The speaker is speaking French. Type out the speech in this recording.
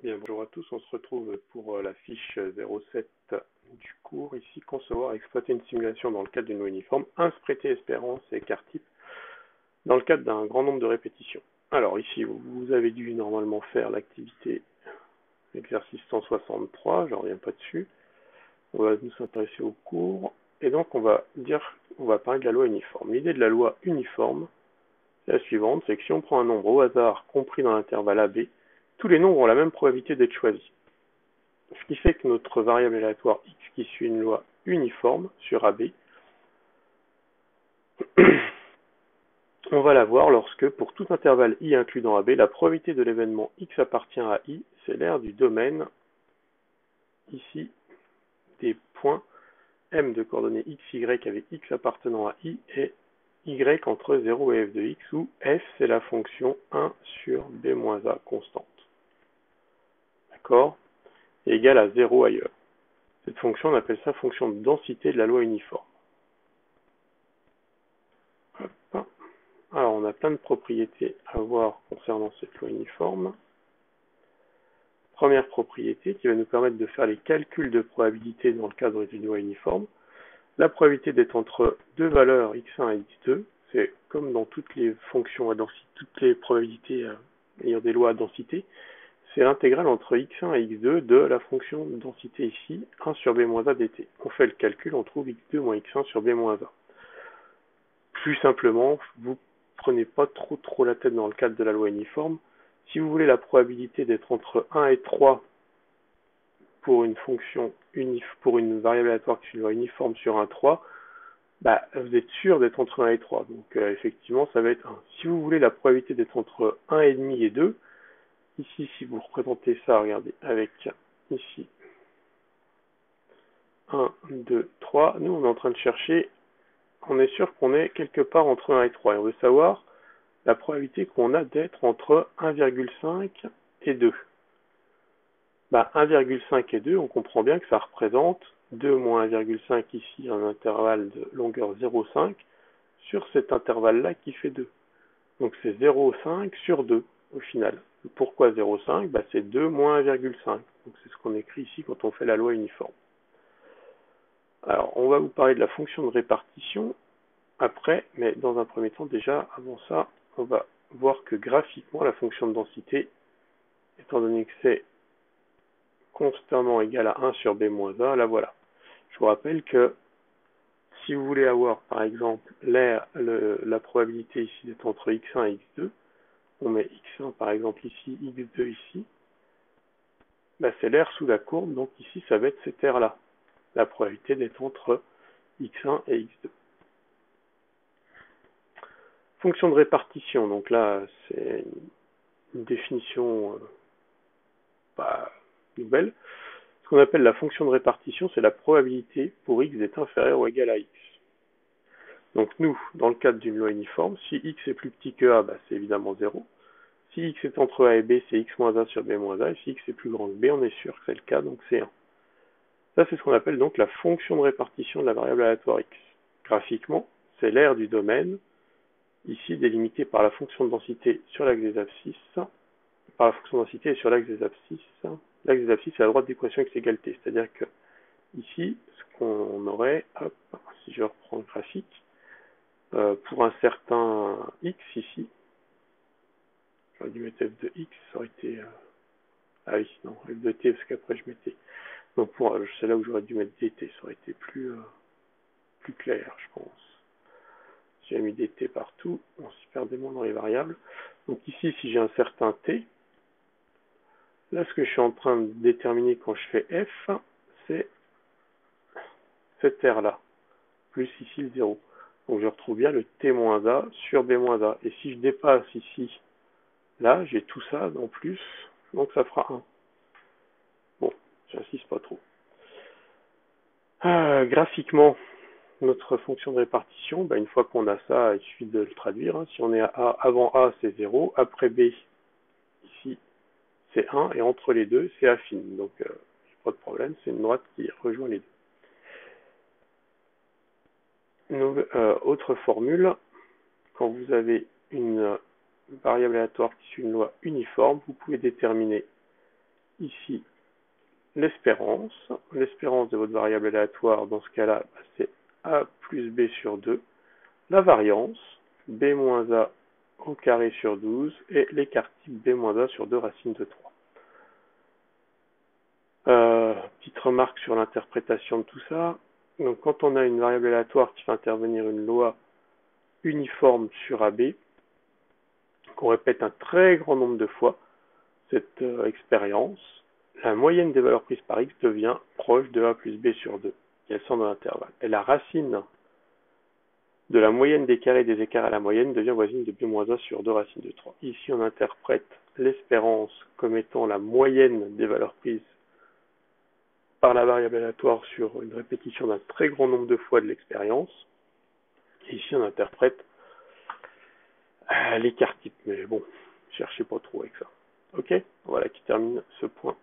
Bien, bonjour à tous, on se retrouve pour la fiche 07 du cours. Ici, concevoir et exploiter une simulation dans le cadre d'une loi uniforme, interpréter espérance et écart type dans le cadre d'un grand nombre de répétitions. Alors ici, vous avez dû normalement faire l'activité exercice 163, je ne reviens pas dessus. On va nous intéresser au cours, et donc on va parler de la loi uniforme. L'idée de la loi uniforme, c'est la suivante, c'est que si on prend un nombre au hasard compris dans l'intervalle AB, tous les nombres ont la même probabilité d'être choisis. Ce qui fait que notre variable aléatoire x qui suit une loi uniforme sur AB, on va la voir lorsque, pour tout intervalle i inclus dans AB, la probabilité de l'événement x appartient à i, c'est l'aire du domaine, ici, des points m de coordonnées x, y avec x appartenant à i et y entre 0 et f de x, où f c'est la fonction 1 sur b-a constante. D'accord? Et égale à 0 ailleurs. Cette fonction, on appelle ça fonction de densité de la loi uniforme. Hop. Alors, on a plein de propriétés à voir concernant cette loi uniforme. Première propriété qui va nous permettre de faire les calculs de probabilité dans le cadre d'une loi uniforme. La probabilité d'être entre deux valeurs x1 et x2, c'est comme dans toutes les fonctions à densité, toutes les probabilités ayant des lois à densité, c'est l'intégrale entre x1 et x2 de la fonction de densité ici, 1 sur b-a dt. On fait le calcul, on trouve x2 moins x1 sur b-a. Plus simplement, vous prenez pas trop la tête dans le cadre de la loi uniforme. Si vous voulez la probabilité d'être entre 1 et 3 pour une fonction pour une variable aléatoire qui est une loi uniforme sur un 3, bah, vous êtes sûr d'être entre 1 et 3. Donc effectivement, ça va être 1. Si vous voulez la probabilité d'être entre 1,5 et 2, ici, si vous représentez ça, regardez, avec ici 1, 2, 3, nous on est en train de chercher, on est sûr qu'on est quelque part entre 1 et 3. Et on veut savoir la probabilité qu'on a d'être entre 1,5 et 2. Bah, 1,5 et 2, on comprend bien que ça représente 2 moins 1,5 ici, un intervalle de longueur 0,5, sur cet intervalle-là qui fait 2. Donc c'est 0,5 sur 2 au final. Pourquoi 0,5? Bah, c'est 2 moins 1,5. Donc c'est ce qu'on écrit ici quand on fait la loi uniforme. Alors, on va vous parler de la fonction de répartition après, mais dans un premier temps, déjà, avant ça, on va voir que graphiquement, la fonction de densité, étant donné que c'est constamment égal à 1 sur b-a, la voilà. Je vous rappelle que si vous voulez avoir, par exemple, la probabilité ici d'être entre x1 et x2, on met x1 par exemple ici, x2 ici, bah, c'est l'aire sous la courbe, donc ici ça va être cette aire-là, la probabilité d'être entre x1 et x2. Fonction de répartition, donc là c'est une définition pas nouvelle. Ce qu'on appelle la fonction de répartition, c'est la probabilité pour x d'être inférieur ou égal à x. Donc nous, dans le cadre d'une loi uniforme, si x est plus petit que a, bah, c'est évidemment 0. Si x est entre a et b, c'est x moins a sur b moins a. Et si x est plus grand que b, on est sûr que c'est le cas, donc c'est 1. Ça, c'est ce qu'on appelle donc la fonction de répartition de la variable aléatoire x. Graphiquement, c'est l'aire du domaine, ici délimitée par la fonction de densité sur l'axe des abscisses, par la fonction de densité et sur l'axe des abscisses. L'axe des abscisses est à droite d'équation x égale t, c'est-à-dire que ici, ce qu'on aurait, hop, si je reprends le graphique, pour un certain x ici, j'aurais dû mettre f de x, ça aurait été... ah oui, non, f de t, parce qu'après je mettais... Donc c'est là où j'aurais dû mettre dt, ça aurait été plus clair, je pense. Si j'ai mis dt partout, on s'y perd des mots dans les variables. Donc ici, si j'ai un certain t, là ce que je suis en train de déterminer quand je fais f, c'est cette aire-là, plus ici le 0. Donc je retrouve bien le t-a sur b-a. Et si je dépasse ici, là, j'ai tout ça en plus, donc ça fera 1. Bon, j'insiste pas trop. Graphiquement, notre fonction de répartition, bah, une fois qu'on a ça, il suffit de le traduire. Hein. Si on est à A, avant A, c'est 0, après B, ici, c'est 1, et entre les deux, c'est affine. Donc, pas de problème, c'est une droite qui rejoint les deux. Autre formule, quand vous avez une variable aléatoire qui suit une loi uniforme, vous pouvez déterminer ici l'espérance. L'espérance de votre variable aléatoire, dans ce cas-là, c'est a plus b sur 2. La variance, b moins a au carré sur 12, et l'écart type b moins a sur 2 racine de 3. Petite remarque sur l'interprétation de tout ça. Donc, quand on a une variable aléatoire qui fait intervenir une loi uniforme sur AB, qu'on répète un très grand nombre de fois, cette expérience, la moyenne des valeurs prises par x devient proche de a plus b sur 2, et elles sont dans l'intervalle. Et la racine de la moyenne des carrés des écarts à la moyenne devient voisine de b moins a sur 2 racine de 3. Ici, on interprète l'espérance comme étant la moyenne des valeurs prises par la variable aléatoire sur une répétition d'un très grand nombre de fois de l'expérience. Et ici, on interprète l'écart type. Mais bon, cherchez pas trop avec ça. Ok, voilà qui termine ce point.